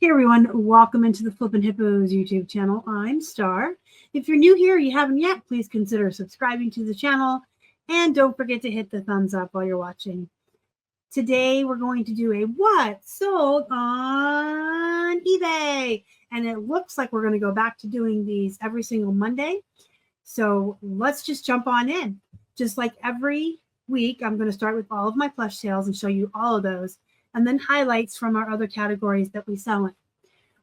Hey everyone, welcome into the Flippin' Hippos YouTube channel. I'm Star. If you're new here, you haven't yet, please consider subscribing to the channel and don't forget to hit the thumbs up while you're watching. Today we're going to do a what sold on eBay, and it looks like we're going to go back to doing these every single Monday. So let's just jump on in. Just like every week, I'm going to start with all of my plush sales and show you all of those, and then highlights from our other categories that we sell in.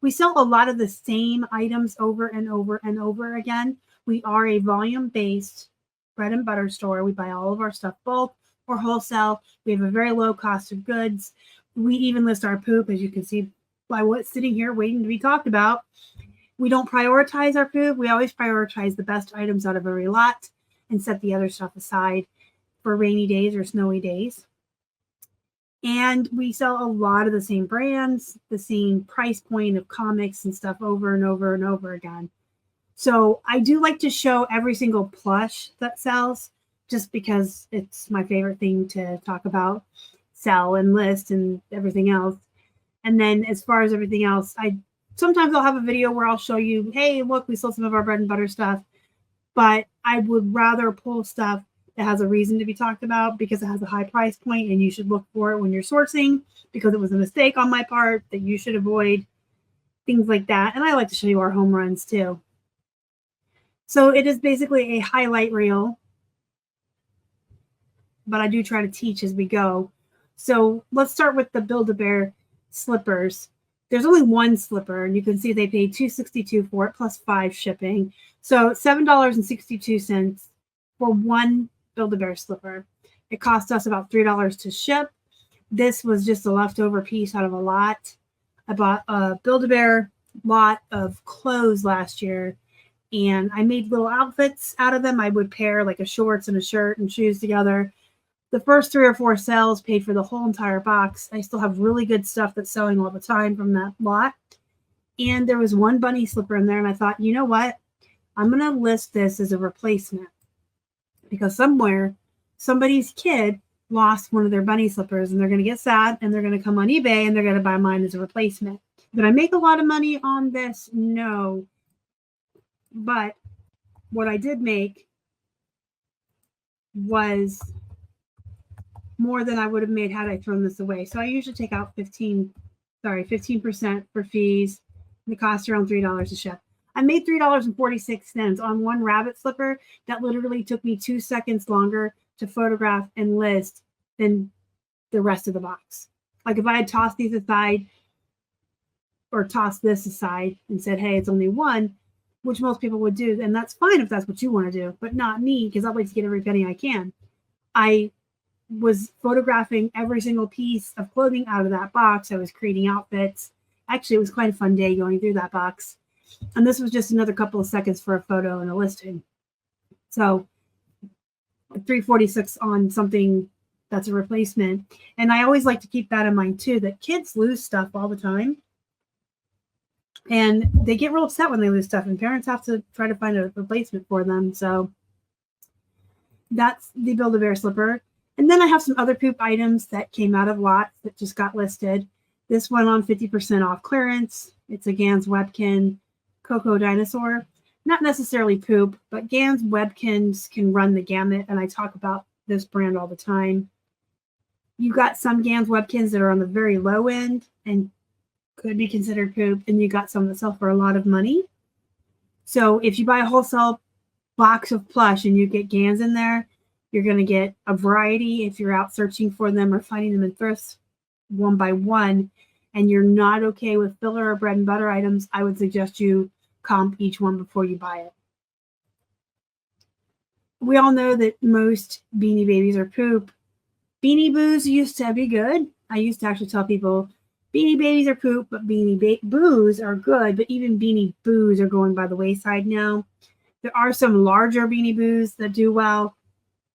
We sell a lot of the same items over and over and over again. We are a volume-based bread and butter store. We buy all of our stuff bulk or wholesale. We have a very low cost of goods. We even list our poop, as you can see by what's sitting here waiting to be talked about. We don't prioritize our poop. We always prioritize the best items out of every lot and set the other stuff aside for rainy days or snowy days. And we sell a lot of the same brands, the same price point of comics and stuff over and over and over again. So I do like to show every single plush that sells, just because it's my favorite thing to talk about, sell and list and everything else. And then as far as everything else, sometimes I'll have a video where I'll show you, hey, look, we sold some of our bread and butter stuff. But I would rather pull stuff that has a reason to be talked about because it has a high price point and you should look for it when you're sourcing because it was a mistake on my part that you should avoid, things like that. And I like to show you our home runs too. So it is basically a highlight reel, but I do try to teach as we go. So let's start with the Build-A-Bear slippers. There's only one slipper, and you can see they paid $2.62 for it plus 5 shipping. So $7.62 for one Build-A-Bear slipper. It cost us about $3 to ship. This was just a leftover piece out of a lot. I bought a Build-A-Bear lot of clothes last year, and I made little outfits out of them. I would pair like a shorts and a shirt and shoes together. The first 3 or 4 sales paid for the whole entire box. I still have really good stuff that's selling all the time from that lot. And there was one bunny slipper in there, and I thought, you know what? I'm going to list this as a replacement because somewhere somebody's kid lost one of their bunny slippers and they're going to get sad and they're going to come on eBay and they're going to buy mine as a replacement. Did I make a lot of money on this? No. But what I did make was more than I would have made had I thrown this away. So I usually take out 15% for fees. And it costs around $3 to ship. I made $3.46 on one rabbit slipper that literally took me 2 seconds longer to photograph and list than the rest of the box. Like if I had tossed these aside or tossed this aside and said, hey, it's only one, which most people would do, and that's fine if that's what you want to do, but not me, because I'd like to get every penny I can. I was photographing every single piece of clothing out of that box. I was creating outfits. Actually, it was quite a fun day going through that box. And this was just another couple of seconds for a photo and a listing. So $3.46 on something that's a replacement. And I always like to keep that in mind too, that kids lose stuff all the time. And they get real upset when they lose stuff, and parents have to try to find a replacement for them. So that's the Build-A-Bear slipper. And then I have some other poop items that came out of lots that just got listed. This one on 50% off clearance. It's a Gans Webkin Cocoa Dinosaur. Not necessarily poop, but Gans Webkins can run the gamut, and I talk about this brand all the time. You've got some Gans Webkins that are on the very low end and could be considered poop, and you got some that sell for a lot of money. So if you buy a wholesale box of plush and you get Gans in there, you're going to get a variety if you're out searching for them or finding them in thrifts one by one, and you're not okay with filler or bread and butter items, I would suggest you comp each one before you buy it. We all know that most Beanie Babies are poop. Beanie Boos used to be good. I used to actually tell people Beanie Babies are poop, but Beanie Boos are good. But even Beanie Boos are going by the wayside now. There are some larger Beanie Boos that do well.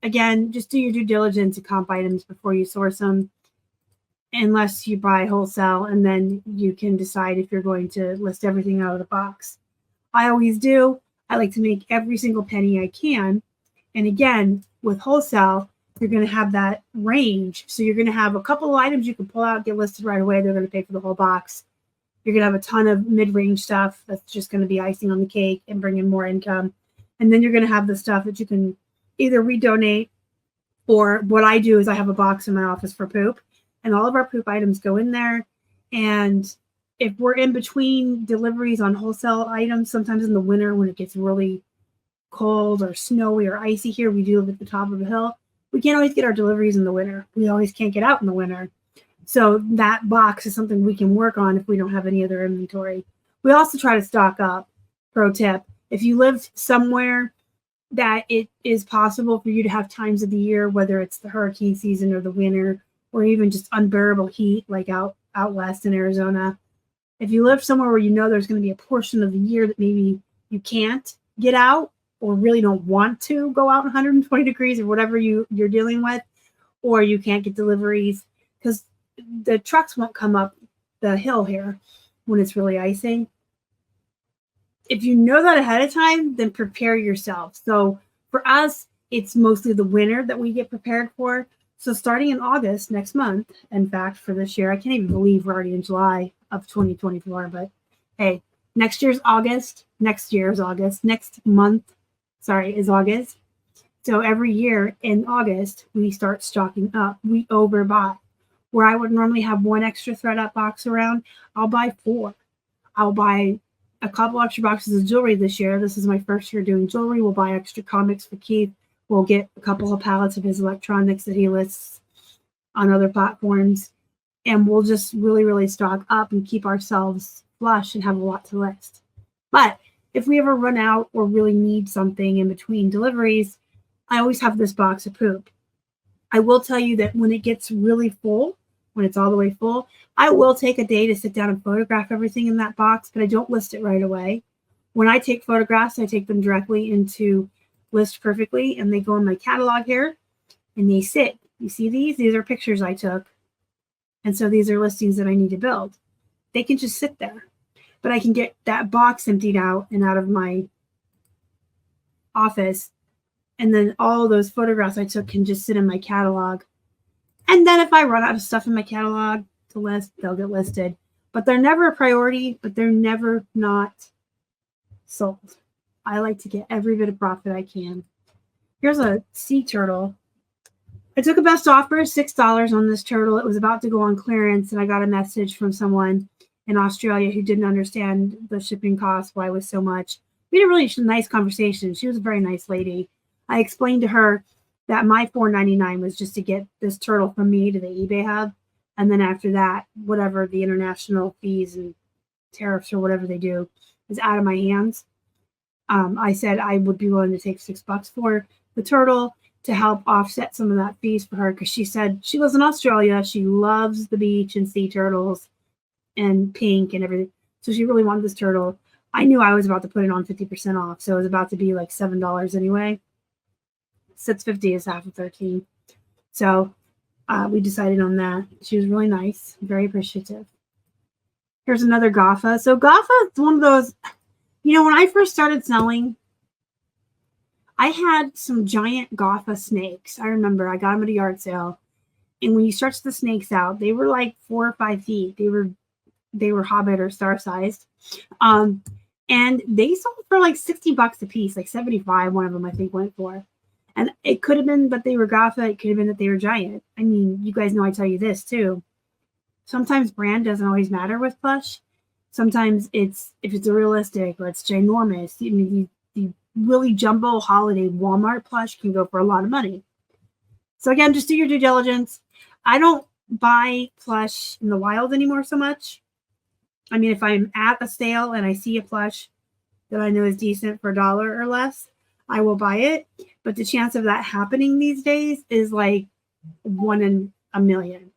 Again, just do your due diligence to comp items before you source them, unless you buy wholesale, and then you can decide if you're going to list everything out of the box. I always do. I like to make every single penny I can. And again, with wholesale, you're going to have that range. So you're going to have a couple of items you can pull out, get listed right away. They're going to pay for the whole box. You're going to have a ton of mid-range stuff that's just going to be icing on the cake and bring in more income. And then you're going to have the stuff that you can either redonate, or what I do is I have a box in my office for poop, and all of our poop items go in there. And if we're in between deliveries on wholesale items, sometimes in the winter when it gets really cold or snowy or icy here, we do live at the top of a hill. We can't always get our deliveries in the winter. We always can't get out in the winter. So that box is something we can work on if we don't have any other inventory. We also try to stock up. Pro tip, if you live somewhere that it is possible for you to have times of the year, whether it's the hurricane season or the winter, or even just unbearable heat like out west in Arizona, if you live somewhere where you know there's going to be a portion of the year that maybe you can't get out or really don't want to go out 120 degrees or whatever you're dealing with, or you can't get deliveries because the trucks won't come up the hill here when it's really icing. If you know that ahead of time, then prepare yourself. So for us, it's mostly the winter that we get prepared for. So starting in August next month, in fact, for this year, I can't even believe we're already in July of 2024, but hey, next month, is August. So every year in August, we start stocking up. We overbuy. Where I would normally have one extra thread up box around, I'll buy 4. I'll buy a couple extra boxes of jewelry this year. This is my first year doing jewelry. We'll buy extra comics for Keith. We'll get a couple of pallets of his electronics that he lists on other platforms. And we'll just really, really stock up and keep ourselves flush and have a lot to list. But if we ever run out or really need something in between deliveries, I always have this box of poop. I will tell you that when it gets really full, when it's all the way full, I will take a day to sit down and photograph everything in that box, but I don't list it right away. When I take photographs, I take them directly into List Perfectly, and they go in my catalog here, and they sit. You see these? These are pictures I took. And so these are listings that I need to build. They can just sit there, but I can get that box emptied out and out of my office. And then all those photographs I took can just sit in my catalog. And then if I run out of stuff in my catalog to list, they'll get listed. But they're never a priority, but they're never not sold. I like to get every bit of profit I can. Here's a sea turtle. I took a best offer, $6 on this turtle. It was about to go on clearance, and I got a message from someone in Australia who didn't understand the shipping cost, why it was so much. We had a really nice conversation. She was a very nice lady. I explained to her that my $4.99 was just to get this turtle from me to the eBay hub. And then after that, whatever the international fees and tariffs or whatever they do is out of my hands. I said I would be willing to take $6 for the turtle to help offset some of that fees for her, because she said she lives in Australia. She loves the beach and sea turtles and pink and everything. So she really wanted this turtle. I knew I was about to put it on 50% off. So it was about to be like $7 anyway. $6.50 is half of $13. So we decided on that. She was really nice, very appreciative. Here's another Gaffa. So Gaffa is one of those, when I first started selling, I had some giant Gaffa snakes. I remember I got them at a yard sale. And when you stretch the snakes out, they were like 4 or 5 feet. They were Hobbit or star sized. And they sold for like $60 a piece, like 75 one of them I think went for. And it could have been that they were Gaffa. It could have been that they were giant. I mean, you guys know I tell you this too. Sometimes brand doesn't always matter with Plush. Sometimes if it's a realistic or it's ginormous. I mean, the really jumbo holiday Walmart Plush can go for a lot of money. So again, just do your due diligence. I don't buy Plush in the wild anymore so much. I mean, if I'm at a sale and I see a Plush that I know is decent for $1 or less, I will buy it. But the chance of that happening these days is like 1 in a million.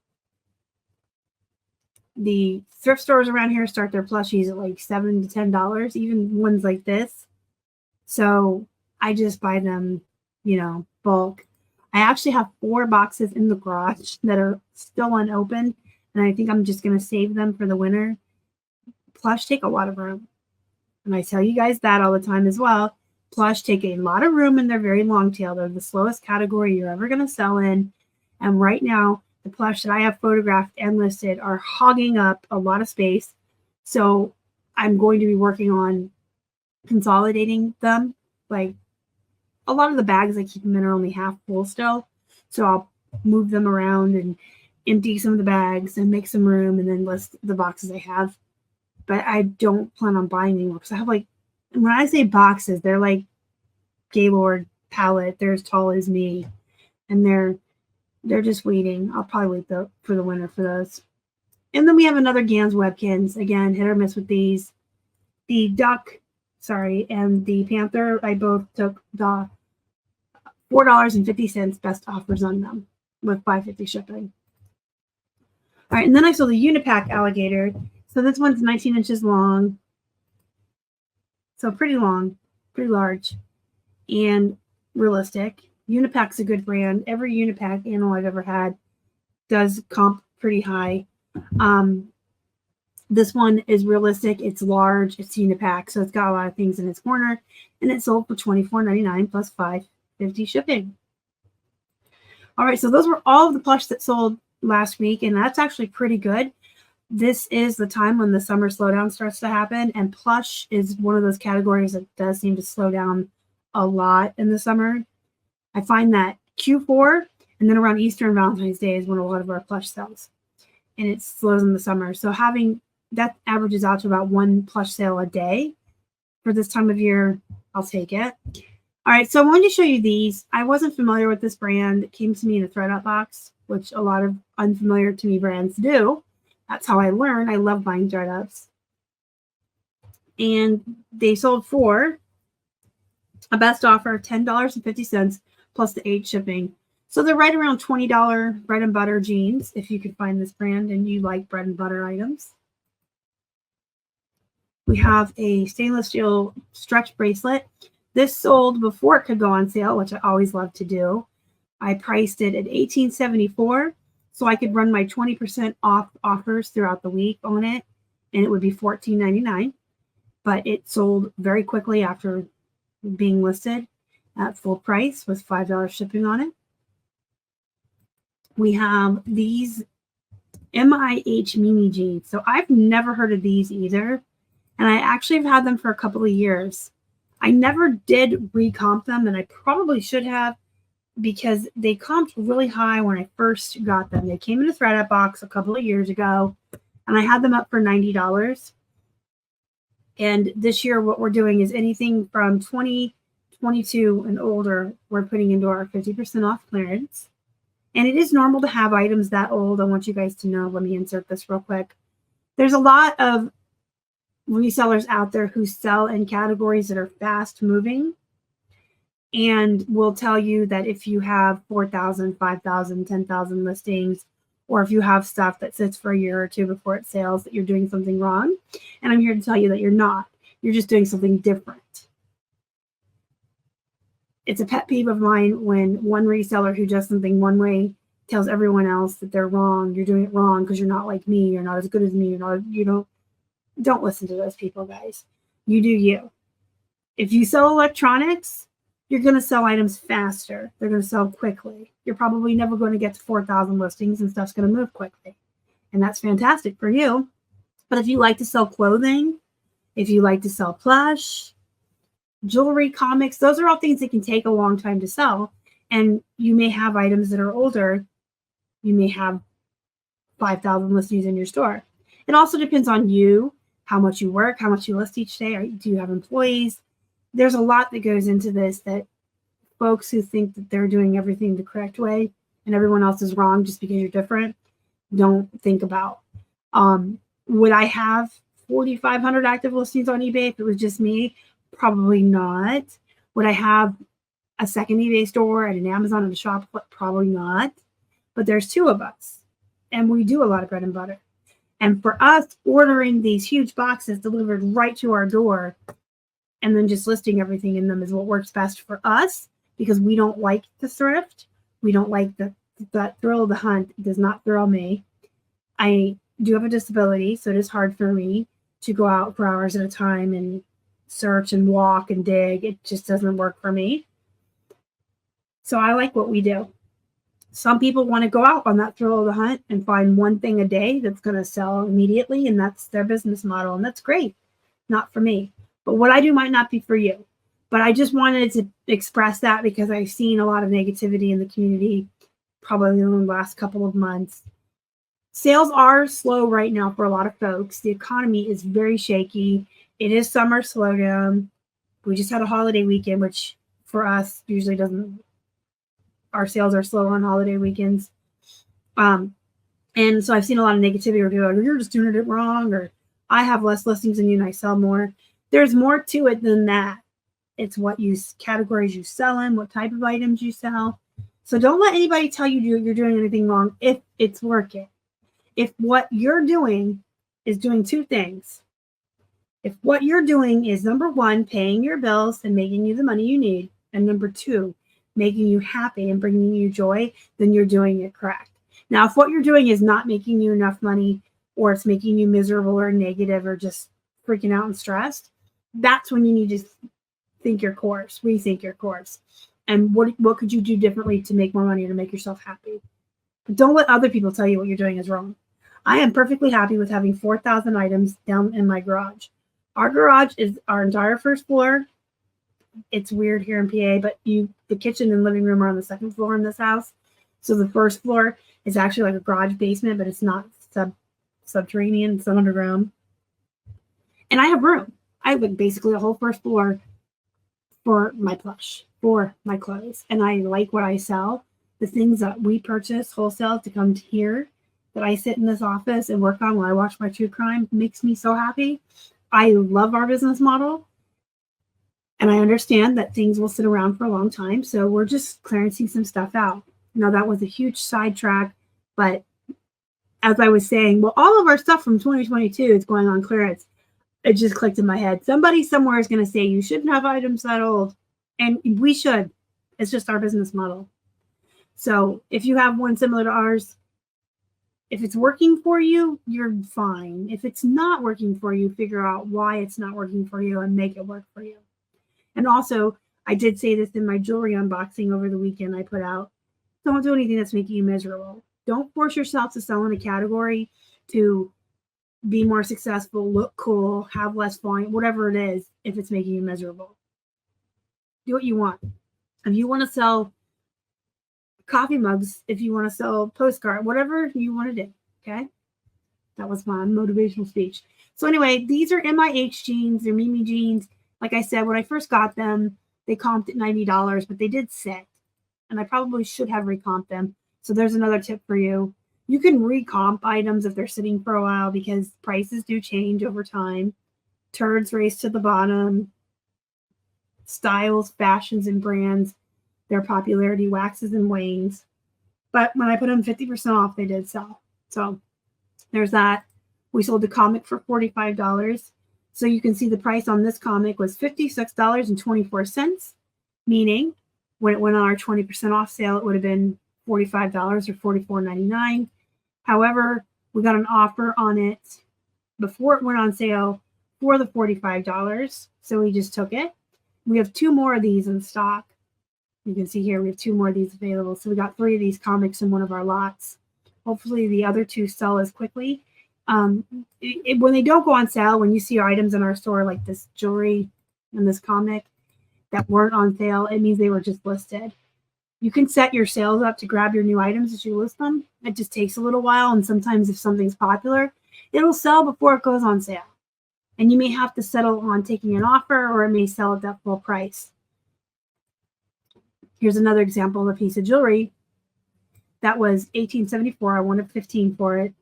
The thrift stores around here start their plushies at like $7 to $10, even ones like this. So I just buy them, bulk. I actually have 4 boxes in the garage that are still unopened, and I think I'm just going to save them for the winter. Plush take a lot of room. And I tell you guys that all the time as well. Plush take a lot of room, and they're very long tail. They're the slowest category you're ever going to sell in. And right now, the plush that I have photographed and listed are hogging up a lot of space. So I'm going to be working on consolidating them. Like a lot of the bags I keep them in are only half full still. So I'll move them around and empty some of the bags and make some room and then list the boxes I have. But I don't plan on buying anymore because I have like, when I say boxes, they're like Gaylord pallet. They're as tall as me, and they're just waiting. I'll probably wait for the winter for those. And then we have another Gans Webkins. Again, hit or miss with these. The duck, and the panther, I both took the $4.50 best offers on them with $5.50 shipping. All right, and then I saw the Unipack alligator. So this one's 19 inches long. So pretty long, pretty large, and realistic. Unipack's a good brand. Every Unipack animal I've ever had does comp pretty high. This one is realistic. It's large. It's Unipack, so it's got a lot of things in its corner, and it sold for $24.99 plus $5.50 shipping. All right, so those were all of the plush that sold last week, and that's actually pretty good. This is the time when the summer slowdown starts to happen, and plush is one of those categories that does seem to slow down a lot in the summer. I find that Q4 and then around Easter and Valentine's Day is when a lot of our plush sells, and it slows in the summer. So having that averages out to about one plush sale a day for this time of year. I'll take it. All right, so I wanted to show you these. I wasn't familiar with this brand. It came to me in a ThredUp box, which a lot of unfamiliar to me brands do. That's how I learn. I love buying ThredUps. And they sold for a best offer of $10.50 plus the $8 shipping. So they're right around $20 bread and butter jeans if you could find this brand and you like bread and butter items. We have a stainless steel stretch bracelet. This sold before it could go on sale, which I always love to do. I priced it at $18.74, so I could run my 20% off offers throughout the week on it, and it would be $14.99. But it sold very quickly after being listed at full price with $5 shipping on it. We have these MIH Mimi jeans. So I've never heard of these either. And I actually have had them for a couple of years. I never did recomp them, and I probably should have because they comped really high when I first got them. They came in a ThredUp box a couple of years ago, and I had them up for $90. And this year, what we're doing is anything from 2022 and older, we're putting into our 50% off clearance. And it is normal to have items that old. I want you guys to know. Let me insert this real quick. There's a lot of resellers out there who sell in categories that are fast moving and will tell you that if you have 4,000, 5,000, 10,000 listings, or if you have stuff that sits for a year or two before it sells, that you're doing something wrong. And I'm here to tell you that you're not. You're just doing something different. It's a pet peeve of mine when one reseller who does something one way tells everyone else that they're wrong. You're doing it wrong because you're not like me. You're not as good as me. Don't listen to those people, guys. You do you. If you sell electronics, you're going to sell items faster. They're going to sell quickly. You're probably never going to get to 4,000 listings and stuff's going to move quickly. And that's fantastic for you. But if you like to sell clothing, if you like to sell plush, jewelry, comics, those are all things that can take a long time to sell. And you may have items that are older. You may have 5,000 listings in your store. It also depends on you, how much you work, how much you list each day. Do you have employees? There's a lot that goes into this that folks who think that they're doing everything the correct way and everyone else is wrong just because you're different don't think about. Would I have 4,500 active listings on eBay if it was just me? Probably not. Would I have a second eBay store and an Amazon and a shop? Probably not. But there's two of us, and we do a lot of bread and butter. And for us, ordering these huge boxes delivered right to our door and then just listing everything in them is what works best for us because we don't like the thrift. We don't like that thrill of the hunt. It does not thrill me. I do have a disability, so it is hard for me to go out for hours at a time and search and walk and dig. It just doesn't work for me. So I like what we do. Some people want to go out on that thrill of the hunt and find one thing a day that's going to sell immediately, and that's their business model, and that's great. Not for me. But what I do might not be for you. But I just wanted to express that because I've seen a lot of negativity in the community probably in the last couple of months. Sales are slow right now for a lot of folks. The economy is very shaky. It is summer slowdown. We just had a holiday weekend, which for us usually doesn't. Our sales are slow on holiday weekends. And so I've seen a lot of negativity where people are like, you're just doing it wrong, or I have less listings than you and I sell more. There's more to it than that. It's what categories you sell in, what type of items you sell. So don't let anybody tell you you're doing anything wrong if it's working. If what you're doing is doing two things. If what you're doing is, number one, paying your bills and making you the money you need, and number two, making you happy and bringing you joy, then you're doing it correct. Now, if what you're doing is not making you enough money, or it's making you miserable or negative or just freaking out and stressed, that's when you need to rethink your course. And what could you do differently to make more money or to make yourself happy? But don't let other people tell you what you're doing is wrong. I am perfectly happy with having 4,000 items down in my garage. Our garage is our entire first floor. It's weird here in PA, but the kitchen and living room are on the second floor in this house. So the first floor is actually like a garage basement, but it's not subterranean, it's underground. And I have room. I have basically a whole first floor for my plush, for my clothes. And I like what I sell. The things that we purchase wholesale to come to here, that I sit in this office and work on while I watch my true crime, makes me so happy. I love our business model. And I understand that things will sit around for a long time. So we're just clearancing some stuff out. Now, that was a huge sidetrack. But as I was saying, well, all of our stuff from 2022 is going on clearance. It just clicked in my head. Somebody somewhere is going to say you shouldn't have items that old. And we should. It's just our business model. So if you have one similar to ours, if it's working for you, you're fine. If it's not working for you, figure out why it's not working for you and make it work for you. And also, I did say this in my jewelry unboxing over the weekend I put out. Don't do anything that's making you miserable. Don't force yourself to sell in a category to be more successful, look cool, have less volume, whatever it is, if it's making you miserable. Do what you want. If you want to sell coffee mugs, if you want to sell postcard, whatever you want to do, okay? That was my motivational speech. So anyway, these are MIH jeans. They're Mimi jeans. Like I said, when I first got them, they comped at $90, but they did sit. And I probably should have recomped them. So there's another tip for you. You can recomp items if they're sitting for a while because prices do change over time. Turds race to the bottom. Styles, fashions, and brands, their popularity waxes and wanes. But when I put them 50% off, they did sell. So there's that. We sold the comic for $45. So you can see the price on this comic was $56.24, meaning when it went on our 20% off sale, it would have been $45 or $44.99. However, we got an offer on it before it went on sale for the $45. So we just took it. We have 2 more of these in stock. You can see here we have 2 more of these available. So we got 3 of these comics in one of our lots. Hopefully the other 2 sell as quickly. When they don't go on sale, when you see items in our store like this jewelry and this comic that weren't on sale, it means they were just listed. You can set your sales up to grab your new items as you list them. It just takes a little while, and sometimes if something's popular, it'll sell before it goes on sale. And you may have to settle on taking an offer, or it may sell at that full price. Here's another example of a piece of jewelry that was $18.74. I wanted $15 for it.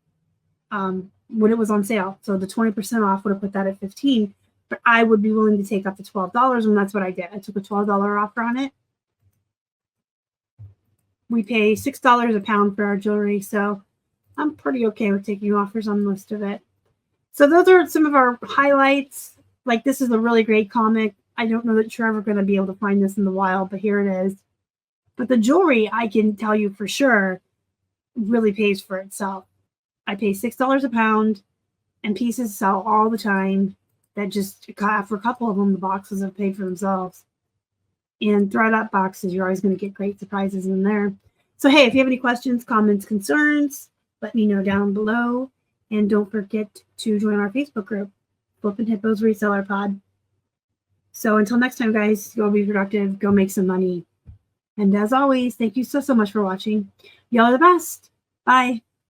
When it was on sale. So the 20% off would have put that at $15, but I would be willing to take up to $12, and that's what I did. I took a $12 offer on it. We pay $6 a pound for our jewelry, so I'm pretty okay with taking offers on most of it. So those are some of our highlights. Like, this is a really great comic. I don't know that you're ever going to be able to find this in the wild, but here it is. But the jewelry, I can tell you for sure, really pays for itself. I pay $6 a pound, and pieces sell all the time. That just, for a couple of them, the boxes have paid for themselves. And thread up boxes, you're always going to get great surprises in there. So, hey, if you have any questions, comments, concerns, let me know down below. And don't forget to join our Facebook group, Flippin' Hippos Reseller Pod. So until next time, guys, go be productive, go make some money. And as always, thank you so much for watching. Y'all are the best. Bye.